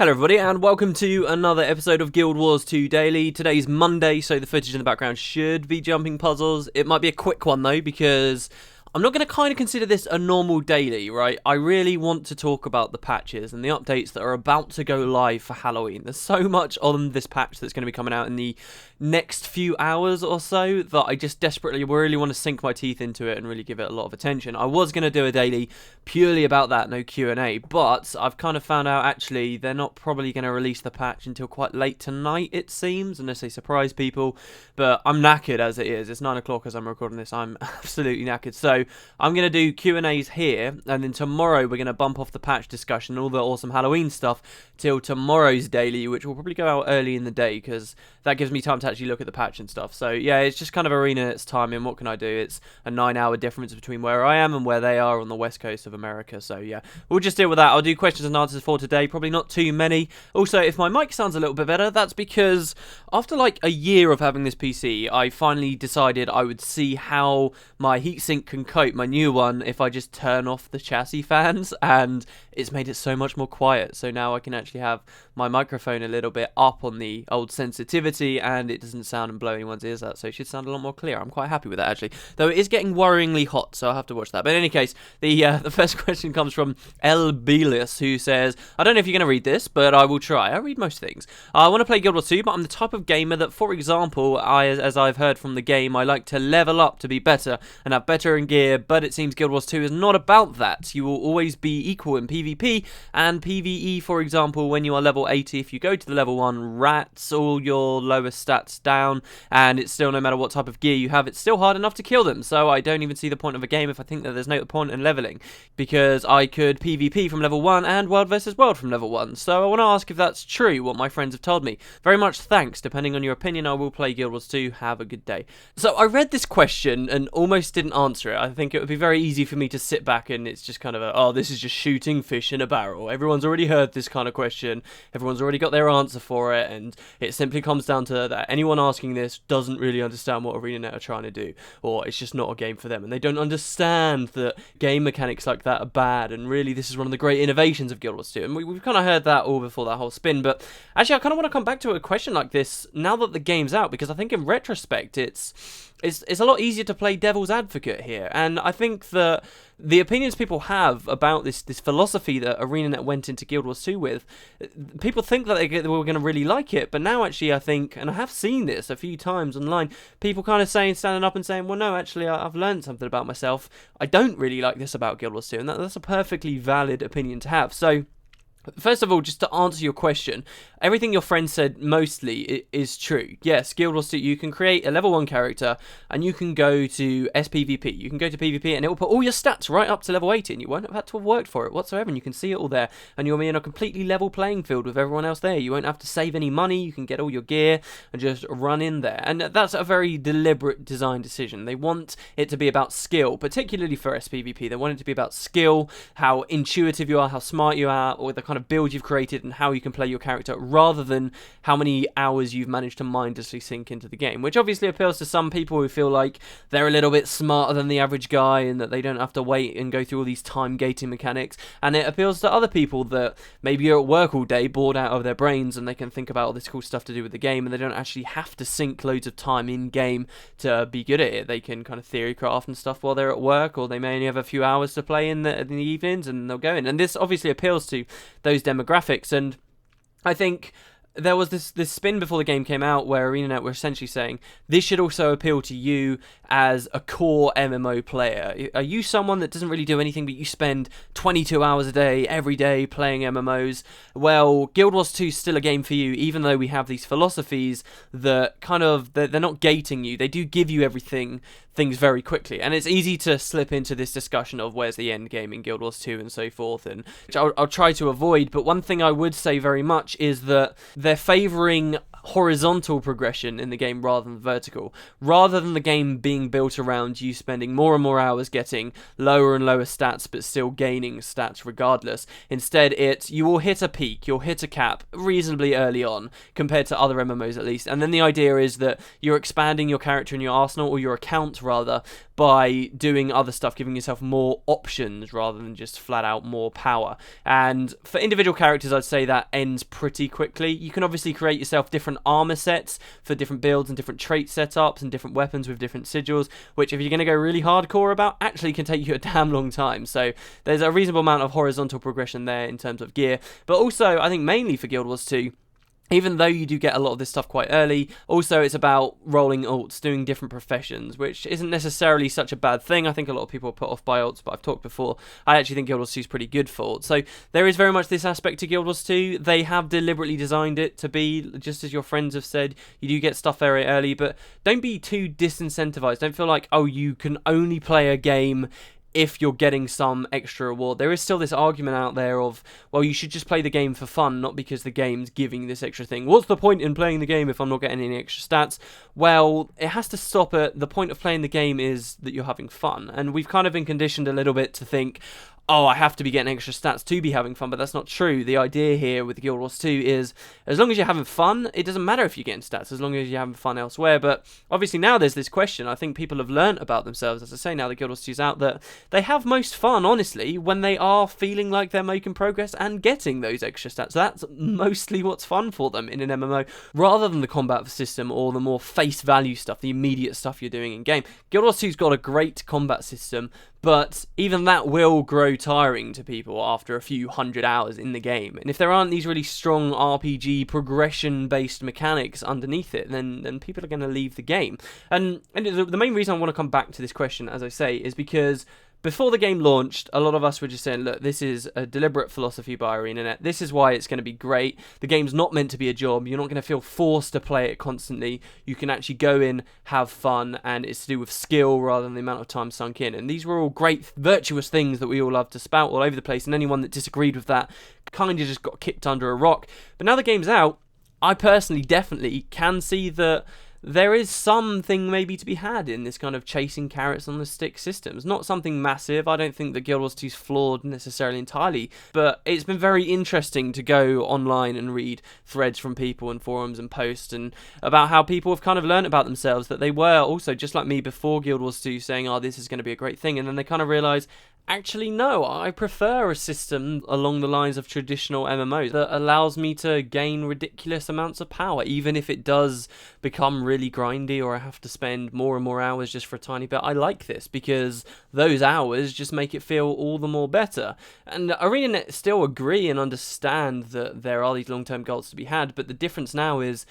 Hello everybody and welcome to another episode of Guild Wars 2 Daily. Today's Monday, so the footage in the background should be jumping puzzles. It might be a quick one though, because I'm not going to kind of consider this a normal daily, right? I really want to talk about the patches and the updates that are about to go live for Halloween. There's so much on this patch that's going to be coming out in the next few hours or so that I just desperately really want to sink my teeth into it and really give it a lot of attention. I was going to do a daily purely about that, no Q&A, but I've kind of found out actually they're not probably going to release the patch until quite late tonight, it seems, unless they surprise people. But I'm knackered as it is. It's 9 o'clock as I'm recording this. I'm absolutely knackered. So I'm going to do Q&As here, and then tomorrow we're going to bump off the patch discussion and all the awesome Halloween stuff till tomorrow's daily, which will probably go out early in the day because that gives me time to actually look at the patch and stuff. So yeah, it's just kind of arena its timing. What can I do? It's a 9-hour difference between where I am and where they are on the west coast of America. So yeah, we'll just deal with that. I'll do questions and answers for today, probably not too many. Also, if my mic sounds a little bit better, that's because after like a year of having this PC, I finally decided I would see how my heatsink can cope, my new one, if I just turn off the chassis fans, and it's made it so much more quiet. So now I can actually have my microphone a little bit up on the old sensitivity and it doesn't sound and blow anyone's ears out, so it should sound a lot more clear. I'm quite happy with that actually, though it is getting worryingly hot, so I'll have to watch that. But in any case, the first question comes from El Belis, who says, I don't know if you're going to read this, but I will try. I read most things. I want to play Guild Wars 2, but I'm the type of gamer that, for example, as I've heard from the game, I like to level up to be better and have better in gear, but it seems Guild Wars 2 is not about that. You will always be equal in PvP and PvE, for example, when you are level 80, if you go to the level 1, rats all your lowest stats down, and it's still, no matter what type of gear you have, it's still hard enough to kill them. So I don't even see the point of a game if I think that there's no point in leveling, because I could PvP from level 1 and world versus world from level 1. So I want to ask if that's true, what my friends have told me. Very much thanks. Depending on your opinion, I will play Guild Wars 2. Have a good day. So I read this question and almost didn't answer it. I think it would be very easy for me to sit back and it's just kind of a, oh, this is just shooting fish in a barrel. Everyone's already heard this kind of question. Everyone's already got their answer for it, and it simply comes down to that anyone asking this doesn't really understand what ArenaNet are trying to do, or it's just not a game for them, and they don't understand that game mechanics like that are bad, and really this is one of the great innovations of Guild Wars 2, and we've kind of heard that all before that whole spin. But actually I kind of want to come back to a question like this now that the game's out, because I think in retrospect it's a lot easier to play devil's advocate here, and I think that the opinions people have about this philosophy that ArenaNet went into Guild Wars 2 with, people think that they were going to really like it, but now actually I think, and I have seen this a few times online, people kind of standing up and saying, well no, actually I've learned something about myself. I don't really like this about Guild Wars 2, and that's a perfectly valid opinion to have. So first of all, just to answer your question, everything your friend said mostly is true. Yes, Guild Wars 2, you can create a level 1 character and you can go to SPVP. You can go to PvP and it will put all your stats right up to level 80 and you won't have had to have worked for it whatsoever, and you can see it all there, and you'll be in a completely level playing field with everyone else there. You won't have to save any money. You can get all your gear and just run in there, and that's a very deliberate design decision. They want it to be about skill, particularly for SPVP. They want it to be about skill, how intuitive you are, how smart you are, or the kind of build you've created and how you can play your character, rather than how many hours you've managed to mindlessly sink into the game, which obviously appeals to some people who feel like they're a little bit smarter than the average guy and that they don't have to wait and go through all these time gating mechanics, and it appeals to other people that maybe are at work all day bored out of their brains and they can think about all this cool stuff to do with the game and they don't actually have to sink loads of time in game to be good at it. They can kind of theory craft and stuff while they're at work, or they may only have a few hours to play in the evenings and they'll go in, and this obviously appeals to those demographics. And I think there was this spin before the game came out where ArenaNet were essentially saying this should also appeal to you as a core MMO player. Are you someone that doesn't really do anything but you spend 22 hours a day every day playing MMOs? Well, Guild Wars 2 is still a game for you, even though we have these philosophies that kind of, they're not gating you. They do give you things very quickly, and it's easy to slip into this discussion of where's the end game in Guild Wars 2 and so forth, and which I'll try to avoid. But one thing I would say very much is that they're favouring horizontal progression in the game rather than vertical, rather than the game being built around you spending more and more hours getting lower and lower stats but still gaining stats regardless. Instead, you will hit a peak, you'll hit a cap reasonably early on compared to other MMOs at least, and then the idea is that you're expanding your character in your arsenal, or your account rather, by doing other stuff, giving yourself more options rather than just flat out more power. And for individual characters, I'd say that ends pretty quickly. You can obviously create yourself different armor sets for different builds and different trait setups and different weapons with different sigils, which if you're going to go really hardcore about, actually can take you a damn long time. So there's a reasonable amount of horizontal progression there in terms of gear. But also, I think mainly for Guild Wars 2, even though you do get a lot of this stuff quite early, also it's about rolling ults, doing different professions, which isn't necessarily such a bad thing. I think a lot of people are put off by ults, but I've talked before, I actually think Guild Wars 2 is pretty good for ults. So there is very much this aspect to Guild Wars 2. They have deliberately designed it to be, just as your friends have said, you do get stuff very early, but don't be too disincentivized. Don't feel like, oh, you can only play a game if you're getting some extra reward. There is still this argument out there of, well, you should just play the game for fun, not because the game's giving this extra thing. What's the point in playing the game if I'm not getting any extra stats? Well, it has to stop at the point of playing the game is that you're having fun. And we've kind of been conditioned a little bit to think, oh, I have to be getting extra stats to be having fun, but that's not true. The idea here with Guild Wars 2 is, as long as you're having fun, it doesn't matter if you're getting stats, as long as you're having fun elsewhere. But obviously now there's this question. I think people have learnt about themselves, as I say, now that Guild Wars 2's out, that they have most fun, honestly, when they are feeling like they're making progress and getting those extra stats. That's mostly what's fun for them in an MMO, rather than the combat system or the more face value stuff, the immediate stuff you're doing in game. Guild Wars 2's got a great combat system, but even that will grow tiring to people after a few hundred hours in the game. And if there aren't these really strong RPG progression-based mechanics underneath it, then people are going to leave the game. And the main reason I want to come back to this question, as I say, is because before the game launched, a lot of us were just saying, look, this is a deliberate philosophy by ArenaNet. This is why it's going to be great. The game's not meant to be a job. You're not going to feel forced to play it constantly. You can actually go in, have fun, and it's to do with skill rather than the amount of time sunk in. And these were all great, virtuous things that we all love to spout all over the place, and anyone that disagreed with that kind of just got kicked under a rock. But now the game's out, I personally definitely can see that there is something maybe to be had in this kind of chasing carrots on the stick systems. Not something massive. I don't think that Guild Wars 2 is flawed necessarily entirely, but it's been very interesting to go online and read threads from people and forums and posts and about how people have kind of learned about themselves, that they were also, just like me before Guild Wars 2, saying, oh, this is going to be a great thing, and then they kind of realise, actually, no, I prefer a system along the lines of traditional MMOs that allows me to gain ridiculous amounts of power, even if it does become really grindy or I have to spend more and more hours just for a tiny bit. I like this because those hours just make it feel all the more better. And ArenaNet still agree and understand that there are these long-term goals to be had, but the difference now is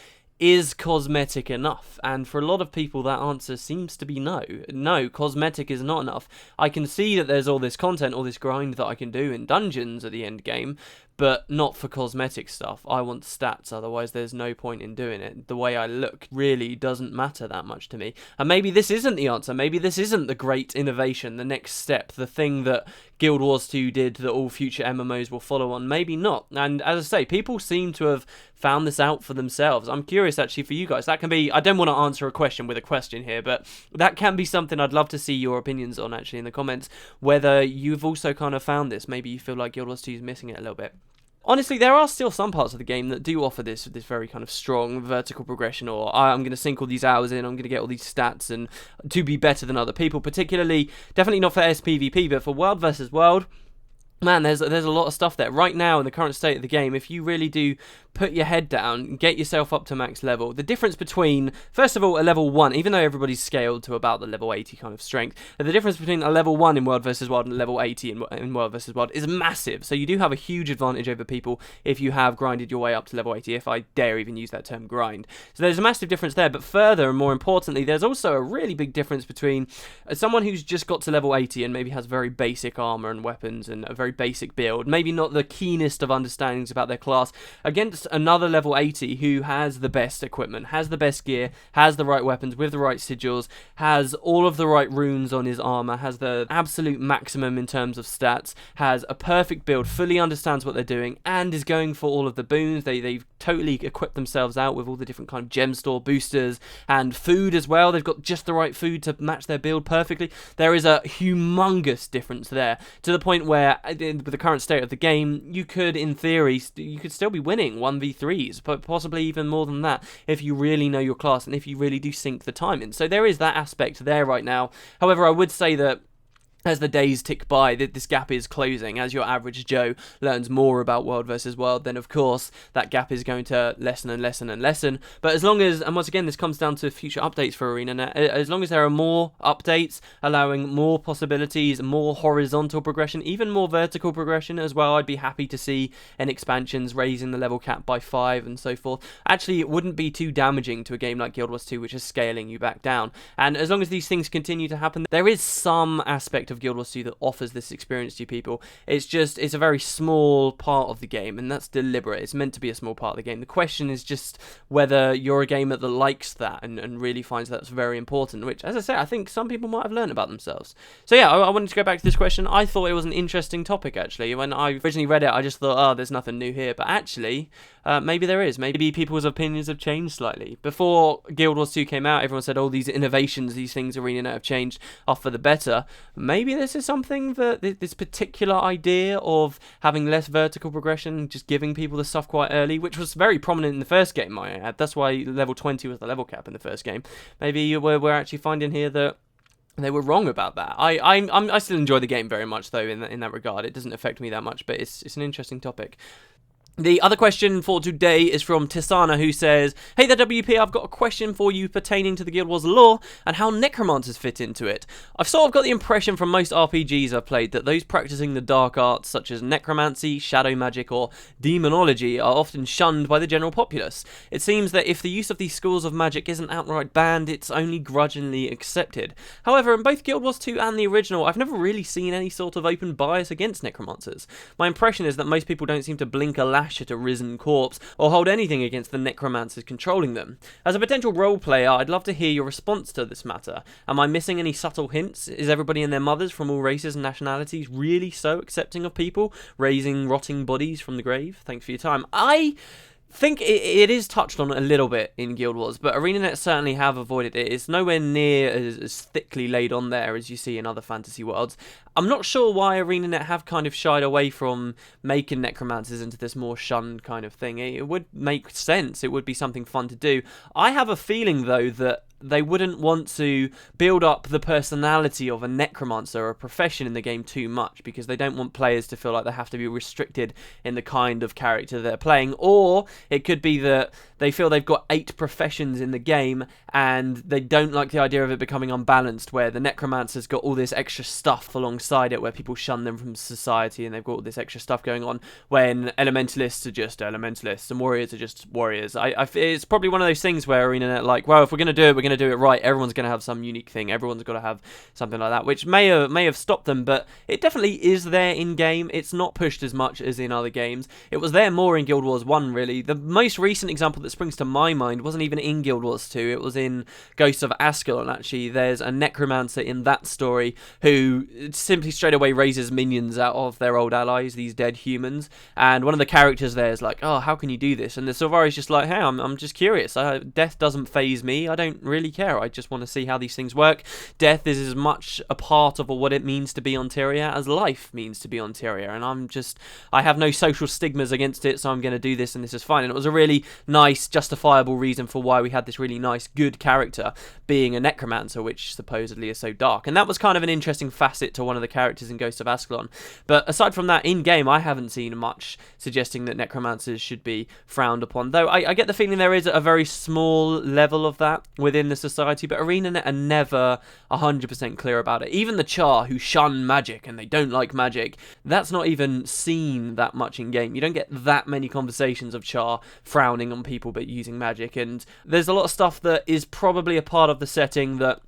cosmetic enough? And for a lot of people, that answer seems to be no. No, cosmetic is not enough. I can see that there's all this content, all this grind that I can do in dungeons at the end game, but not for cosmetic stuff. I want stats, otherwise there's no point in doing it. The way I look really doesn't matter that much to me. And maybe this isn't the answer. Maybe this isn't the great innovation, the next step, the thing that Guild Wars 2 did that all future MMOs will follow on. Maybe not. And as I say, people seem to have found this out for themselves. I'm curious actually for you guys. That can be, I don't want to answer a question with a question here, but that can be something I'd love to see your opinions on actually in the comments, whether you've also kind of found this. Maybe you feel like Guild Wars 2 is missing it a little bit. Honestly, there are still some parts of the game that do offer this very kind of strong vertical progression, or I'm going to sink all these hours in, I'm going to get all these stats and to be better than other people, particularly, definitely not for SPVP, but for World versus World. Man, there's a lot of stuff there. Right now, in the current state of the game, if you really do put your head down, get yourself up to max level, the difference between, first of all, a level 1, even though everybody's scaled to about the level 80 kind of strength, the difference between a level 1 in World vs. World and a level 80 in World vs. World is massive. So you do have a huge advantage over people if you have grinded your way up to level 80, if I dare even use that term grind. So there's a massive difference there, but further and more importantly, there's also a really big difference between someone who's just got to level 80 and maybe has very basic armor and weapons and a very basic build, maybe not the keenest of understandings about their class, against another level 80 who has the best equipment, has the best gear, has the right weapons with the right sigils, has all of the right runes on his armor, has the absolute maximum in terms of stats, has a perfect build, fully understands what they're doing, and is going for all of the boons. They've totally equipped themselves out with all the different kind of gem store boosters and food as well. They've got just the right food to match their build perfectly. There is a humongous difference there, to the point where with the current state of the game, you could, in theory, you could still be winning 1v3s, but possibly even more than that if you really know your class and if you really do sink the time in. So there is that aspect there right now. However, I would say that as the days tick by, this gap is closing. As your average Joe learns more about World versus World, then of course that gap is going to lessen and lessen and lessen. But as long as, and once again this comes down to future updates for ArenaNet, as long as there are more updates allowing more possibilities, more horizontal progression, even more vertical progression as well, I'd be happy to see an expansions raising the level cap by 5 and so forth. Actually, it wouldn't be too damaging to a game like Guild Wars 2, which is scaling you back down. And as long as these things continue to happen, there is some aspect of Guild Wars 2 that offers this experience to people. It's a very small part of the game, and that's deliberate. It's meant to be a small part of the game. The question is just whether you're a gamer that likes that and really finds that's very important, which, as I say, I think some people might have learned about themselves. So yeah, I wanted to go back to this question. I thought it was an interesting topic, actually. When I originally read it, I just thought, oh, there's nothing new here. But actually, maybe there is. Maybe people's opinions have changed slightly. Before Guild Wars 2 came out, everyone said, oh, these innovations, these things ArenaNet have changed are for the better. Maybe this is something that this particular idea of having less vertical progression, just giving people the stuff quite early, which was very prominent in the first game, I add. That's why level 20 was the level cap in the first game. Maybe we're actually finding here that they were wrong about that. I still enjoy the game very much, though, in that regard. It doesn't affect me that much, but it's an interesting topic. The other question for today is from Tisana, who says, hey there WP, I've got a question for you pertaining to the Guild Wars lore and how necromancers fit into it. I've sort of got the impression from most RPGs I've played that those practicing the dark arts such as necromancy, shadow magic or demonology are often shunned by the general populace. It seems that if the use of these schools of magic isn't outright banned, it's only grudgingly accepted. However, in both Guild Wars 2 and the original, I've never really seen any sort of open bias against necromancers. My impression is that most people don't seem to blink a lash at a risen corpse or hold anything against the necromancers controlling them. As a potential role player, I'd love to hear your response to this matter. Am I missing any subtle hints? Is everybody and their mothers from all races and nationalities really so accepting of people raising rotting bodies from the grave? Thanks for your time. I think it is touched on a little bit in Guild Wars, but ArenaNet certainly have avoided it. It's nowhere near as thickly laid on there as you see in other fantasy worlds. I'm not sure why ArenaNet have kind of shied away from making necromancers into this more shunned kind of thing. It would make sense. It would be something fun to do. I have a feeling, though, that they wouldn't want to build up the personality of a necromancer or a profession in the game too much, because they don't want players to feel like they have to be restricted in the kind of character they're playing. Or it could be that they feel they've got 8 professions in the game and they don't like the idea of it becoming unbalanced, where the necromancer's got all this extra stuff alongside it where people shun them from society and they've got all this extra stuff going on, when elementalists are just elementalists and warriors are just warriors. It's probably one of those things where ArenaNet like, well, if we're going to do it, we're going to do it right. Everyone's going to have some unique thing. Everyone's got to have something like that, which may have stopped them, but it definitely is there in game. It's not pushed as much as in other games. It was there more in Guild Wars 1, really. The most recent example that springs to my mind wasn't even in Guild Wars 2. It was in Ghosts of Ascalon, actually. There's a necromancer in that story who simply straight away raises minions out of their old allies, these dead humans, and one of the characters there is like, oh, how can you do this? And the Sylvari's just like, hey, I'm just curious. Death doesn't faze me. I don't really care. I just want to see how these things work. Death is as much a part of what it means to be on Tyria as life means to be on Tyria, and I have no social stigmas against it, so I'm going to do this, and this is fine. And it was a really nice, justifiable reason for why we had this really nice, good character being a necromancer, which supposedly is so dark. And that was kind of an interesting facet to one of the characters in Ghosts of Ascalon. But aside from that, in-game, I haven't seen much suggesting that necromancers should be frowned upon. Though I get the feeling there is a very small level of that within the society, but ArenaNet are never 100% clear about it. Even the Char, who shun magic and they don't like magic, that's not even seen that much in-game. You don't get that many conversations of Char frowning on people but using magic, and there's a lot of stuff that is probably a part of the setting that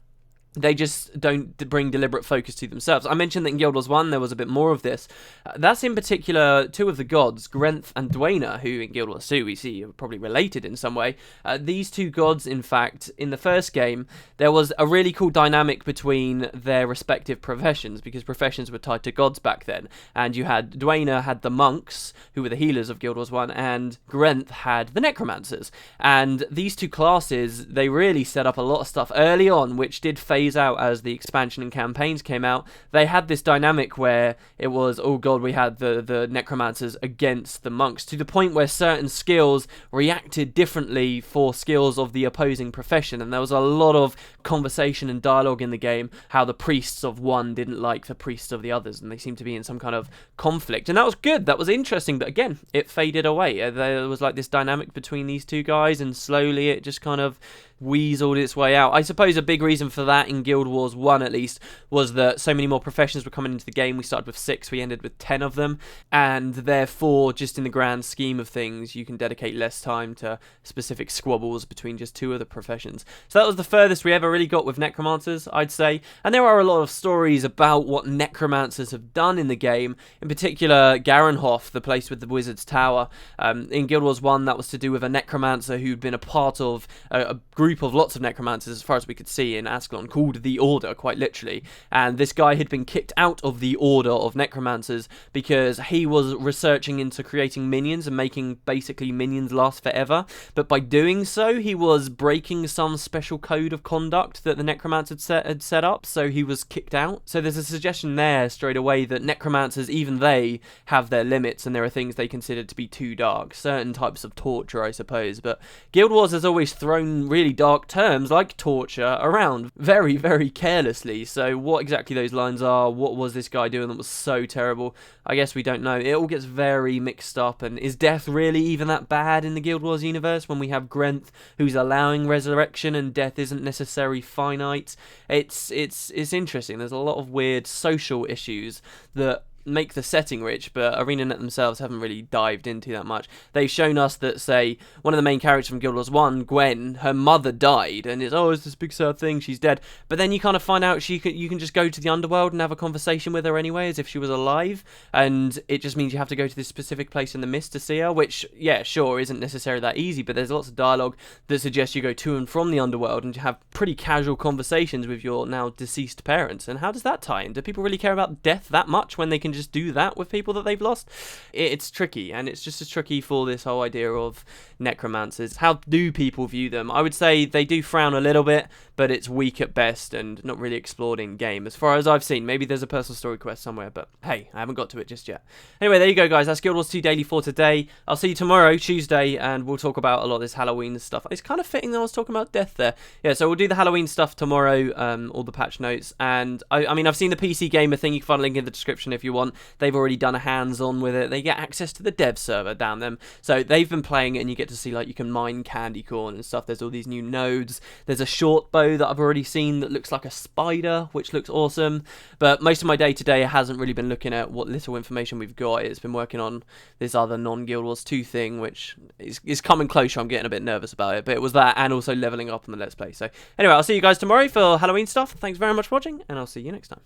They just don't bring deliberate focus to themselves. I mentioned that in Guild Wars 1 there was a bit more of this. That's in particular two of the gods, Grenth and Dwayna, who in Guild Wars 2 we see are probably related in some way. These two gods, in fact, in the first game, there was a really cool dynamic between their respective professions, because professions were tied to gods back then. And you had Dwayna had the monks, who were the healers of Guild Wars 1, and Grenth had the necromancers. And these two classes, they really set up a lot of stuff early on, which did phase out as the expansion and campaigns came out. They had this dynamic where it was, oh god, we had the necromancers against the monks, to the point where certain skills reacted differently for skills of the opposing profession, and there was a lot of conversation and dialogue in the game, how the priests of one didn't like the priests of the others, and they seemed to be in some kind of conflict, and that was good, that was interesting, but again, it faded away. There was like this dynamic between these two guys, and slowly it just kind of weaseled its way out. I suppose a big reason for that in Guild Wars 1 at least was that so many more professions were coming into the game. We started with 6, we ended with 10 of them, and therefore just in the grand scheme of things you can dedicate less time to specific squabbles between just 2 of the professions. So that was the furthest we ever really got with necromancers, I'd say, and there are a lot of stories about what necromancers have done in the game, in particular Garenhof, the place with the Wizard's Tower. In Guild Wars 1 that was to do with a necromancer who'd been a part of a group of lots of necromancers, as far as we could see in Ascalon, called the Order, quite literally, and this guy had been kicked out of the Order of Necromancers because he was researching into creating minions and making basically minions last forever, but by doing so he was breaking some special code of conduct that the necromancers had set up, so he was kicked out. So there's a suggestion there straight away that necromancers, even they, have their limits, and there are things they consider to be too dark, certain types of torture I suppose, but Guild Wars has always thrown really dark terms like torture around very, very carelessly. So what exactly those lines are, what was this guy doing that was so terrible, I guess we don't know. It all gets very mixed up, and is death really even that bad in the Guild Wars universe when we have Grenth who's allowing resurrection and death isn't necessarily finite? It's interesting. There's a lot of weird social issues that make the setting rich, but ArenaNet themselves haven't really dived into that much. They've shown us that, say, one of the main characters from Guild Wars 1, Gwen, her mother died, and it's this big sad thing, she's dead, but then you kind of find out you can just go to the underworld and have a conversation with her anyway, as if she was alive, and it just means you have to go to this specific place in the mist to see her, which, yeah, sure, isn't necessarily that easy, but there's lots of dialogue that suggests you go to and from the underworld and have pretty casual conversations with your now deceased parents, and how does that tie in? Do people really care about death that much when they can just do that with people that they've lost? It's tricky, and it's just as tricky for this whole idea of necromancers. How do people view them? I would say they do frown a little bit, but it's weak at best and not really explored in game as far as I've seen. Maybe there's a personal story quest somewhere, but hey, I haven't got to it just yet. Anyway, there you go guys, that's Guild Wars 2 Daily for today. I'll see you tomorrow, Tuesday, and we'll talk about a lot of this Halloween stuff. It's kind of fitting that I was talking about death there. Yeah, so we'll do the Halloween stuff tomorrow, all the patch notes, and I mean, I've seen the PC Gamer thing. You can find a link in the description if you want. They've already done a hands-on with it. They get access to the dev server down them, so they've been playing it, and you get to see, like, you can mine candy corn and stuff. There's all these new nodes. There's a short bow that I've already seen that looks like a spider, which looks awesome, but most of my day today hasn't really been looking at what little information we've got. It's been working on this other non-Guild Wars 2 thing, which is coming closer. I'm getting a bit nervous about it, but it was that and also leveling up on the Let's Play. So anyway, I'll see you guys tomorrow for Halloween stuff. Thanks very much for watching, and I'll see you next time.